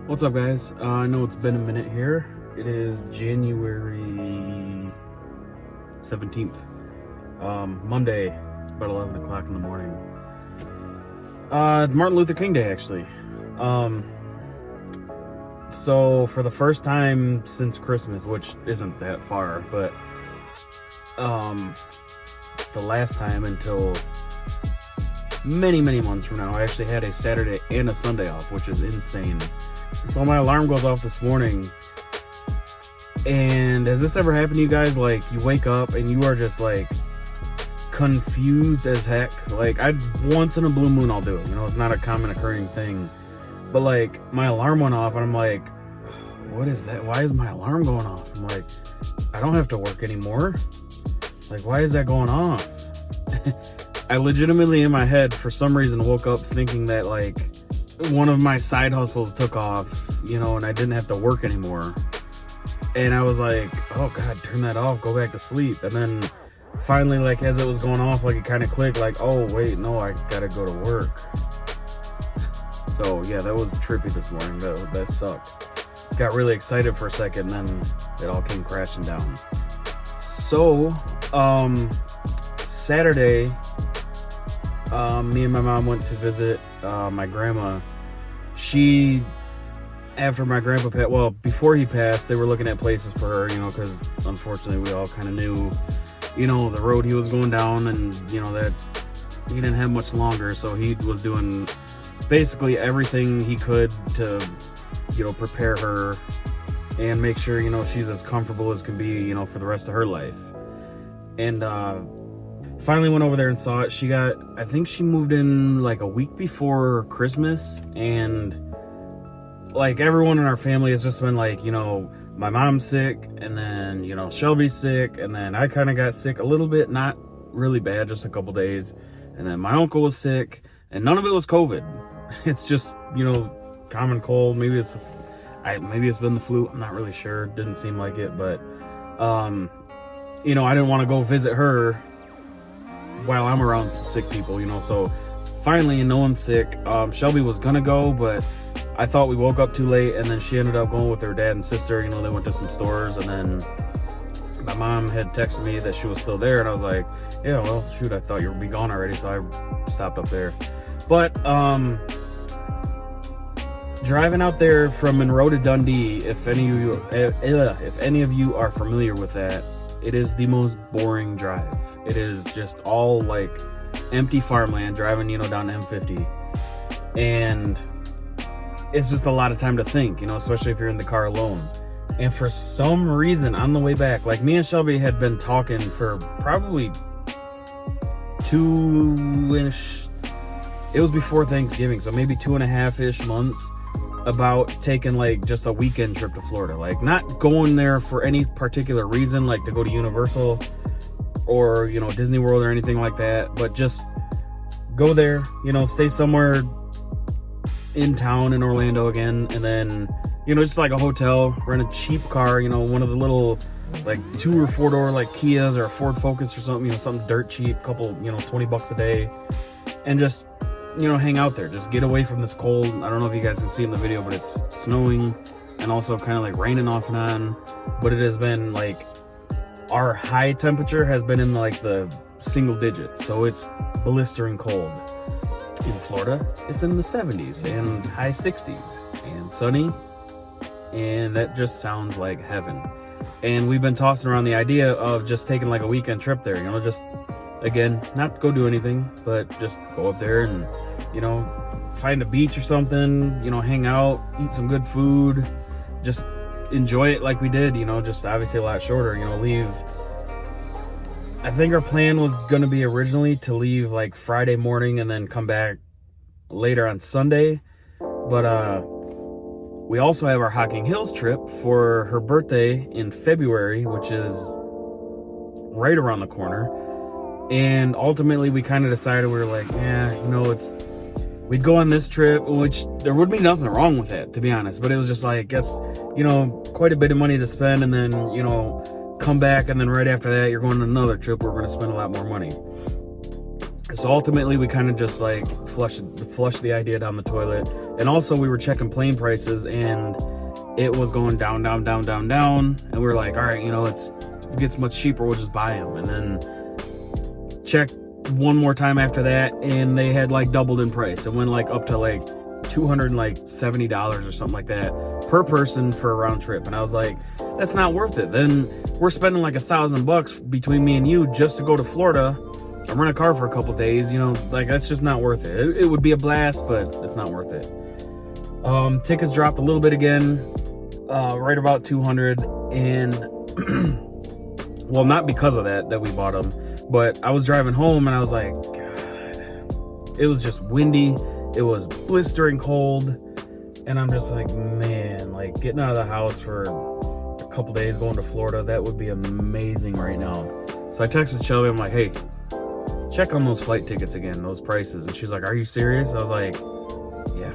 What's up, guys? I know it's been a minute here. It is January 17th, Monday, about 11 o'clock in the morning. It's Martin Luther King Day, actually. So for the first time since Christmas, which isn't that far, but the last time until many months from now, I actually had a Saturday and a Sunday off, which is insane. So my alarm goes off this morning, and has this ever happened to you guys? Like, you wake up and you are just like confused as heck. Like, once in a blue moon I'll do it, it's not a common occurring thing, but like my alarm went off and I'm like, what is that? Why is my alarm going off? I'm like, I don't have to work anymore. Like, why is that going off? I legitimately in my head for some reason woke up thinking that like one of my side hustles took off, and I didn't have to work anymore. And I was like, oh God, turn that off, go back to sleep. And then finally, like, as it was going off, like, it kind of clicked, like, oh wait, no, I gotta go to work. So yeah, that was trippy this morning. That sucked. Got really excited for a second, then it all came crashing down. So Saturday, me and my mom went to visit my grandma. After my grandpa passed, well, before he passed, they were looking at places for her, because unfortunately we all kind of knew, the road he was going down, and, that he didn't have much longer. So he was doing basically everything he could to, prepare her and make sure, she's as comfortable as can be, for the rest of her life. And, finally went over there and saw it. I think she moved in like a week before Christmas, and like everyone in our family has just been like, my mom's sick, and then, Shelby's sick, and then I kind of got sick a little bit, not really bad, just a couple days, and then my uncle was sick, and none of it was COVID. It's just, common cold. Maybe it's been the flu. I'm not really sure. Didn't seem like it, but I didn't want to go visit her while I'm around sick people, so finally no one's sick. Shelby was gonna go, but I thought we woke up too late, and then she ended up going with her dad and sister. They went to some stores, and then my mom had texted me that she was still there, and I was like, yeah, well, shoot, I thought you would be gone already, so I stopped up there. But driving out there from Monroe to Dundee, if any of you are familiar with that, it is the most boring drive. It is just all like empty farmland, driving, down to M50. And it's just a lot of time to think, especially if you're in the car alone. And for some reason, on the way back, like, me and Shelby had been talking for probably two-ish, it was before Thanksgiving, so maybe 2.5-ish months, about taking like just a weekend trip to Florida. Like, not going there for any particular reason, like to go to Universal or, Disney World or anything like that, but just go there, stay somewhere in town in Orlando again, and then, just like a hotel, rent a cheap car, one of the little like 2 or 4 door like Kias or a Ford Focus or something, something dirt cheap, couple, $20 a day, and just, hang out there, just get away from this cold. I don't know if you guys can see in the video, but it's snowing and also kind of like raining off and on, but it has been like, our high temperature has been in like the single digits, so it's blistering cold. In Florida, it's in the 70s and high 60s and sunny, and that just sounds like heaven. And we've been tossing around the idea of just taking like a weekend trip there, just, again, not go do anything, but just go up there and, find a beach or something, hang out, eat some good food, just enjoy it like we did, just obviously a lot shorter, leave. I think our plan was going to be originally to leave like Friday morning and then come back later on Sunday. But we also have our Hocking Hills trip for her birthday in February, which is right around the corner. And ultimately we kind of decided, we were like, we'd go on this trip, which there would be nothing wrong with it, to be honest. But it was just like, it's, quite a bit of money to spend, and then, come back, and then right after that, you're going on another trip where we're going to spend a lot more money. So ultimately, we kind of just like flushed the idea down the toilet. And also, we were checking plane prices, and it was going down, down, down, down, down. And we were like, all right, you know, if it gets much cheaper, we'll just buy them. And then checked one more time after that, and they had like doubled in price. It went like up to like $270 or something like that per person for a round trip. And I was like, that's not worth it. Then we're spending like $1,000 between me and you just to go to Florida and rent a car for a couple days, you know, like that's just not worth it. It would be a blast, but it's not worth it. Tickets dropped a little bit again, right about 200. And well, not because of that we bought them, but I was driving home and I was like, God, it was just windy. It was blistering cold. And I'm just like, man, like getting out of the house for a couple days going to Florida, that would be amazing right now. So I texted Shelby, I'm like, hey, check on those flight tickets again, those prices. And she's like, are you serious? I was like, yeah.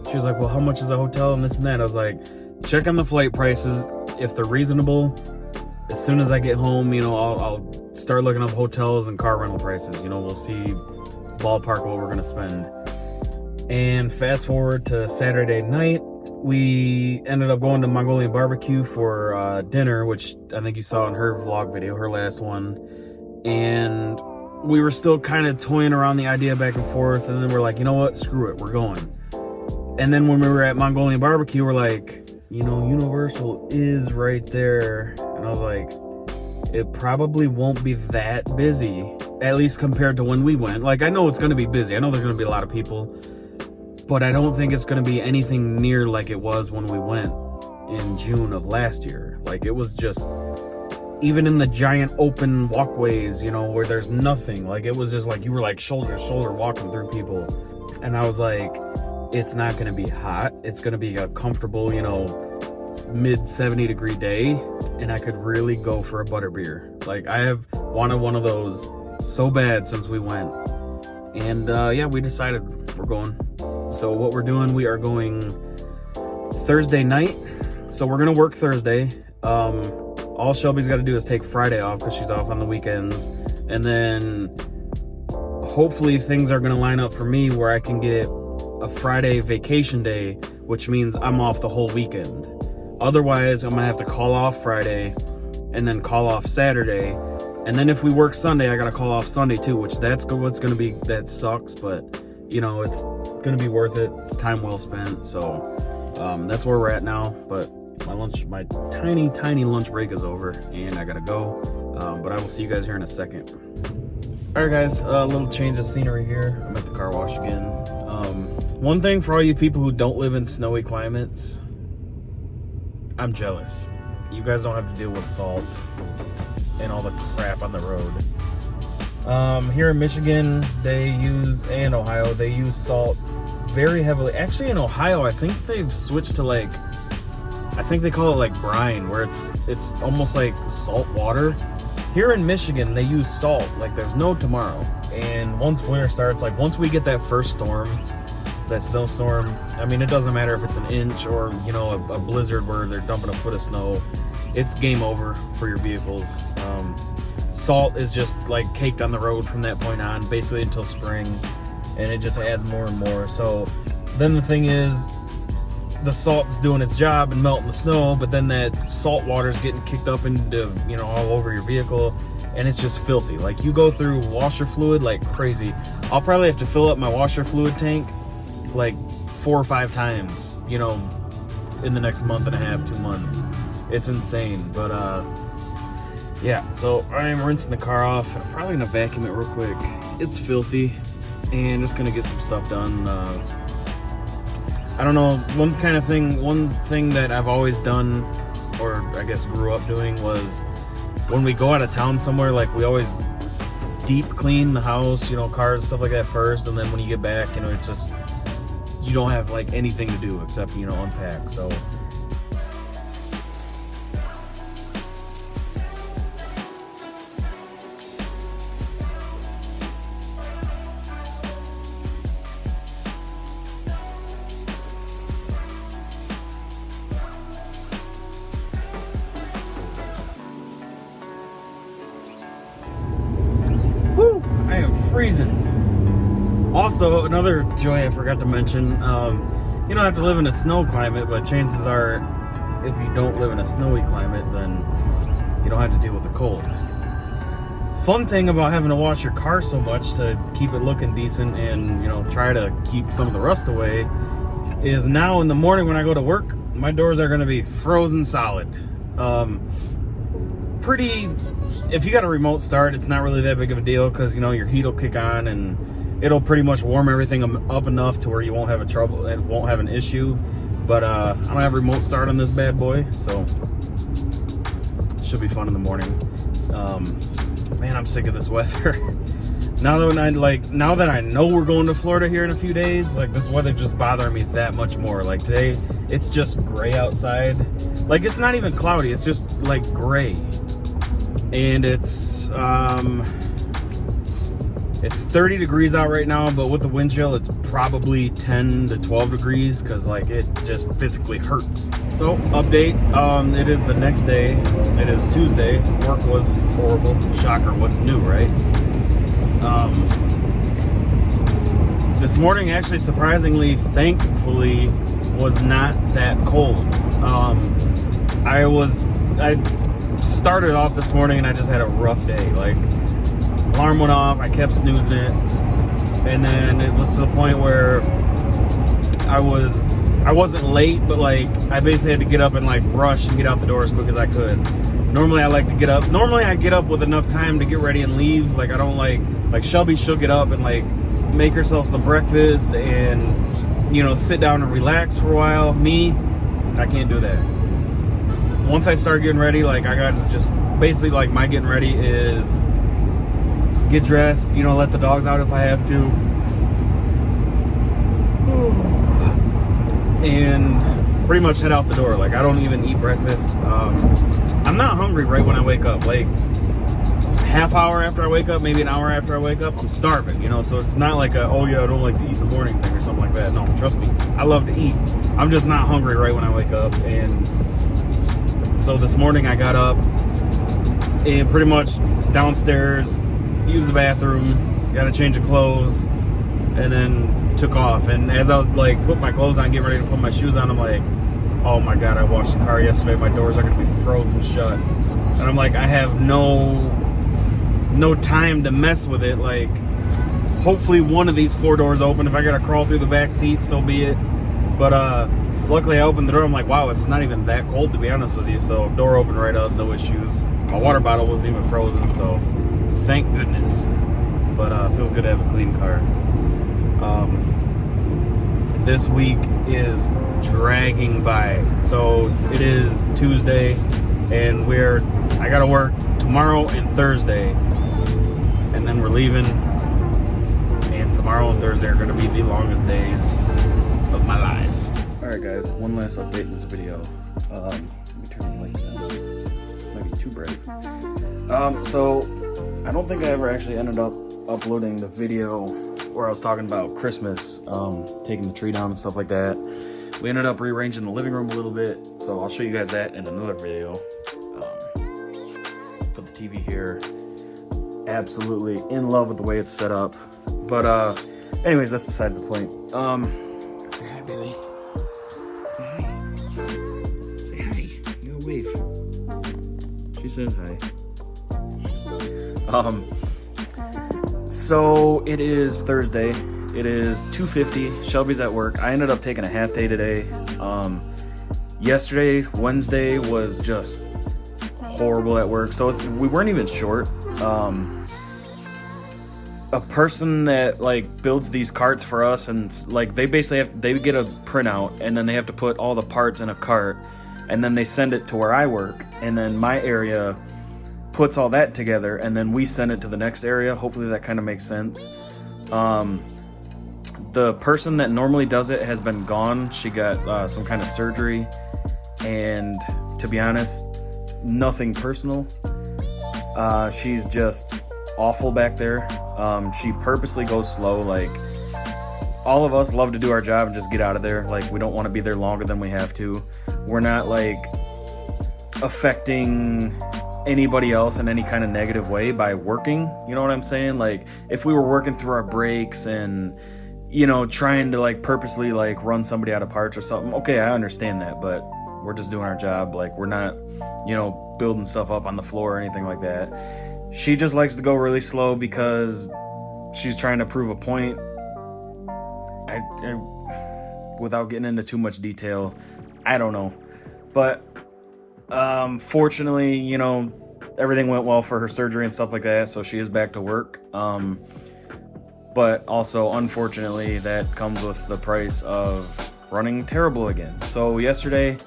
She was like, well, how much is a hotel and this and that? I was like, check on the flight prices. If they're reasonable, as soon as I get home, you know, I'll start looking up hotels and car rental prices. You know, we'll see ballpark what we're going to spend. And fast forward to Saturday night, we ended up going to Mongolian Barbecue for dinner, which I think you saw in her vlog video, her last one. And we were still kind of toying around the idea back and forth. And then we're like, you know what? Screw it. We're going. And then when we were at Mongolian Barbecue, we're like, you know, Universal is right there. And I was like, it probably won't be that busy, at least compared to when we went. Like, I know it's going to be busy. I know there's going to be a lot of people. But I don't think it's going to be anything near like it was when we went in June of last year. Like, it was just, even in the giant open walkways, you know, where there's nothing. Like, it was just like, you were like shoulder to shoulder walking through people. And I was like, it's not going to be hot. It's going to be a comfortable, you know, mid 70 degree day. And I could really go for a butterbeer. Like, I have wanted one of those so bad since we went. And yeah, we decided we're going. So what we're doing, we are going Thursday night. So we're going to work Thursday. All Shelby's got to do is take Friday off because she's off on the weekends. And then hopefully things are going to line up for me where I can get a Friday vacation day, which means I'm off the whole weekend. Otherwise, I'm going to have to call off Friday and then call off Saturday. And then if we work Sunday, I got to call off Sunday too, which that's what's going to be, that sucks. But, you know, it's going to be worth it. It's time well spent. So that's where we're at now. But my tiny lunch break is over and I got to go. But I will see you guys here in a second. All right, guys, a little change of scenery here. I'm at the car wash again. One thing for all you people who don't live in snowy climates, I'm jealous. You guys don't have to deal with salt and all the crap on the road. Here in Michigan, and Ohio, they use salt very heavily. Actually, in Ohio, I think they've switched to like, I think they call it like brine, where it's almost like salt water. Here in Michigan, they use salt like there's no tomorrow. And once winter starts, like once we get that first storm, that snowstorm, I mean, it doesn't matter if it's an inch or, you know, a blizzard where they're dumping a foot of snow, it's game over for your vehicles. Salt is just like caked on the road from that point on, basically until spring, and it just adds more and more. So then the thing is, the salt's doing its job and melting the snow, but then that salt water's getting kicked up into, you know, all over your vehicle, and it's just filthy. Like, you go through washer fluid like crazy. I'll probably have to fill up my washer fluid tank like 4 or 5 times, you know, in the next month and a half, 2 months. It's insane. But yeah, so I am rinsing the car off. I'm probably gonna vacuum it real quick. It's filthy, and just gonna get some stuff done. I don't know, one thing that I've always done, or I guess grew up doing, was when we go out of town somewhere, like, we always deep clean the house, you know, cars, stuff like that first, and then when you get back, you know, it's just, you don't have like anything to do except, you know, unpack. So freezing. Also, another joy I forgot to mention, you don't have to live in a snow climate, but chances are, if you don't live in a snowy climate, then you don't have to deal with the cold. Fun thing about having to wash your car so much to keep it looking decent and, you know, try to keep some of the rust away is now in the morning when I go to work, my doors are going to be frozen solid. If you got a remote start, it's not really that big of a deal because, you know, your heat will kick on and it'll pretty much warm everything up enough to where you won't have an issue. But I don't have remote start on this bad boy, so it should be fun in the morning. Man, I'm sick of this weather. Now that I know we're going to Florida here in a few days, like, this weather just bothering me that much more. Like, today, it's just gray outside. Like, it's not even cloudy, it's just like gray. And it's 30 degrees out right now, but with the wind chill, it's probably 10 to 12 degrees because, like, it just physically hurts. So, update, it is the next day. It is Tuesday. Work was horrible. Shocker, what's new, right? This morning, actually, surprisingly, thankfully, was not that cold. I started off this morning and I just had a rough day. Like, alarm went off, I kept snoozing it, and then it was to the point where I wasn't late, but like I basically had to get up and like rush and get out the door as quick as I could. Normally I get up with enough time to get ready and leave. Like, I don't like Shelby, she'll get up and like make herself some breakfast and, you know, sit down and relax for a while. Me, I can't do that. Once I start getting ready, like, I got to just basically, like, my getting ready is get dressed, you know, let the dogs out if I have to, and pretty much head out the door. Like, I don't even eat breakfast. I'm not hungry right when I wake up. Like, half hour after I wake up, maybe an hour after I wake up, I'm starving, you know. So it's not like oh yeah, I don't like to eat in the morning thing or something like that. No, trust me, I love to eat. I'm just not hungry right when I wake up. And so this morning I got up and pretty much downstairs, used the bathroom, got a change of clothes, and then took off. And as I was like putting my clothes on, getting ready to put my shoes on, I'm like, oh my god, I washed the car yesterday, my doors are gonna be frozen shut. And I'm like, I have no time to mess with it. Like, hopefully one of these 4 doors open. If I gotta crawl through the back seat, so be it. But luckily I opened the door. I'm like, wow, it's not even that cold, to be honest with you. So door opened right up, no issues. My water bottle wasn't even frozen, so thank goodness. But feels good to have a clean car. This week is dragging by. So it is Tuesday, and I gotta work tomorrow and Thursday, and then we're leaving. And tomorrow and Thursday are gonna be the longest days of my life. All right, guys. One last update in this video. Let me turn the lights down. Might be too bright. So I don't think I ever actually ended up uploading the video where I was talking about Christmas, taking the tree down and stuff like that. We ended up rearranging the living room a little bit, so I'll show you guys that in another video. Put the TV here. Absolutely in love with the way it's set up. But anyways, that's besides the point. Say hi, baby. Say hi. You gotta wave. She says hi. So it is Thursday. It is 2:50. Shelby's at work. I ended up taking a half day today. Yesterday, Wednesday, was just horrible at work. So we weren't even short. A person that like builds these carts for us, and like they basically they get a printout, and then they have to put all the parts in a cart, and then they send it to where I work, and then my area puts all that together, and then we send it to the next area. Hopefully that kind of makes sense. The person that normally does it has been gone. She got some kind of surgery, and to be honest, nothing personal. She's just awful back there. She purposely goes slow. Like, all of us love to do our job and just get out of there. Like, we don't want to be there longer than we have to. We're not like affecting anybody else in any kind of negative way by working. You know what I'm saying? Like, if we were working through our breaks and, you know, trying to like purposely like run somebody out of parts or something, okay, I understand that, but we're just doing our job. Like, we're not, you know, building stuff up on the floor or anything like that. She just likes to go really slow because she's trying to prove a point. Without getting into too much detail, I don't know. But fortunately, you know, everything went well for her surgery and stuff like that, so she is back to work. But also, unfortunately, that comes with the price of running terrible again. So yesterday,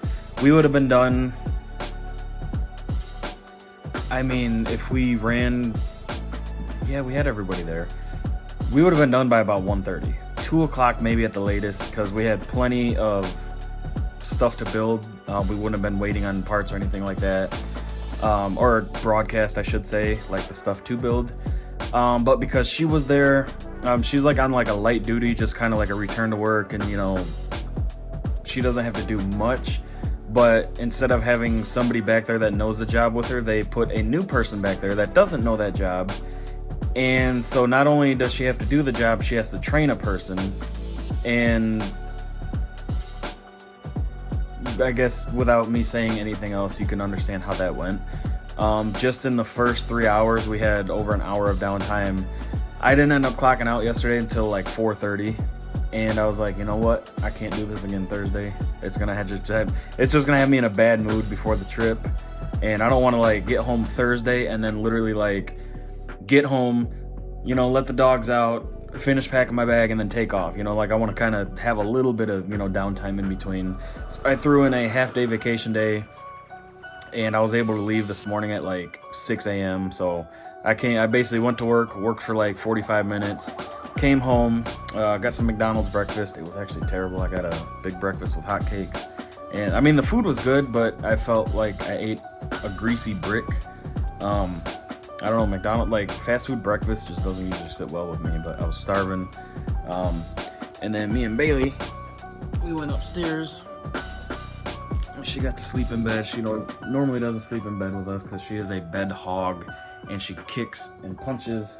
we would have been done. I mean, if we ran, yeah, we had everybody there. We would have been done by about 1:30. 2 o'clock maybe at the latest, because we had plenty of stuff to build. We wouldn't have been waiting on parts or anything like that, or broadcast, I should say, like the stuff to build. But because she was there, she's like on like a light duty, just kind of like a return to work, and you know, she doesn't have to do much. But instead of having somebody back there that knows the job with her, they put a new person back there that doesn't know that job. And so not only does she have to do the job, she has to train a person. And I guess without me saying anything else, you can understand how that went. Just in the first 3 hours, we had over an hour of downtime. I didn't end up clocking out yesterday until like 4:30. And I was like, you know what? I can't do this again Thursday. It's just gonna have me in a bad mood before the trip. And I don't want to like get home Thursday and then literally like get home, you know, let the dogs out, finish packing my bag, and then take off. You know, like I want to kind of have a little bit of, you know, downtime in between. So I threw in a half-day vacation day, and I was able to leave this morning at like 6 a.m. So I basically went to work, worked for like 45 minutes, came home, got some McDonald's breakfast. It was actually terrible. I got a big breakfast with hot cakes. And I mean, the food was good, but I felt like I ate a greasy brick. I don't know, McDonald's, like fast food breakfast just doesn't usually sit well with me, but I was starving. And then me and Bailey, we went upstairs. She got to sleep in bed. She normally doesn't sleep in bed with us because she is a bed hog and she kicks and punches.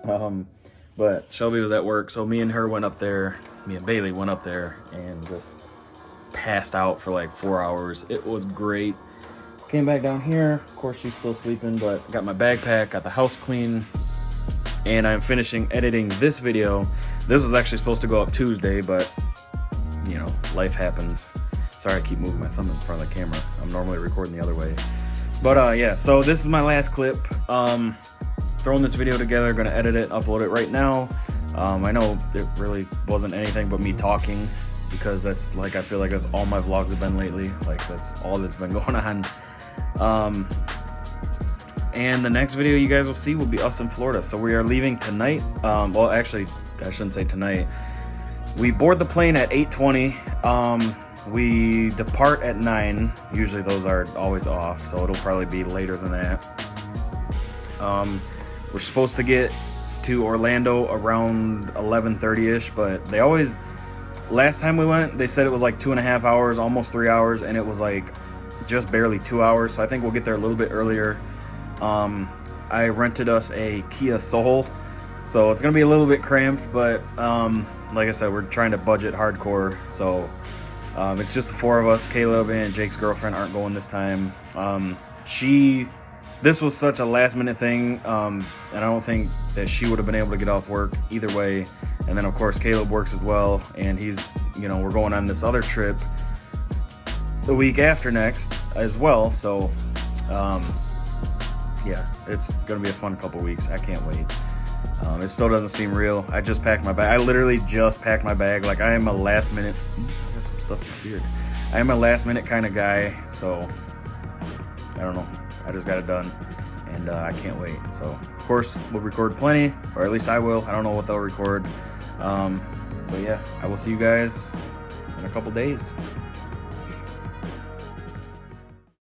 But Shelby was at work, so me and her went up there. Me and Bailey went up there and just passed out for like 4 hours. It was great. Came back down here. Of course, she's still sleeping, but got my bag packed, got the house clean, and I'm finishing editing this video. This was actually supposed to go up Tuesday, but you know, life happens. Sorry, I keep moving my thumb in front of the camera. I'm normally recording the other way. But yeah, so this is my last clip. Throwing this video together, gonna edit it, upload it right now. I know it really wasn't anything but me talking, because that's like, I feel like that's all my vlogs have been lately. Like, that's all that's been going on. And the next video you guys will see will be us in Florida. So we are leaving tonight. Well, actually, I shouldn't say tonight. We board the plane at 8:20. We depart at 9. Usually those are always off, so it'll probably be later than that. We're supposed to get to Orlando around 11:30ish, but they always, last time we went, they said it was like 2.5 hours, almost 3 hours, and it was like just barely 2 hours. So I think we'll get there a little bit earlier. I rented us a Kia Soul, so it's gonna be a little bit cramped, but like I said, we're trying to budget hardcore. So it's just the 4 of us. Caleb and Jake's girlfriend aren't going this time. This was such a last minute thing, and I don't think that she would have been able to get off work either way. And then of course Caleb works as well, and he's, you know, we're going on this other trip the week after next as well. So yeah, it's gonna be a fun couple weeks. I can't wait. It still doesn't seem real. I just packed my bag. I literally just packed my bag. Like, I am a last minute, I got some stuff in my beard. I am a last minute kind of guy, so I don't know. I just got it done, and I can't wait. So of course we'll record plenty, or at least I will. I don't know what they'll record. But yeah, I will see you guys in a couple days.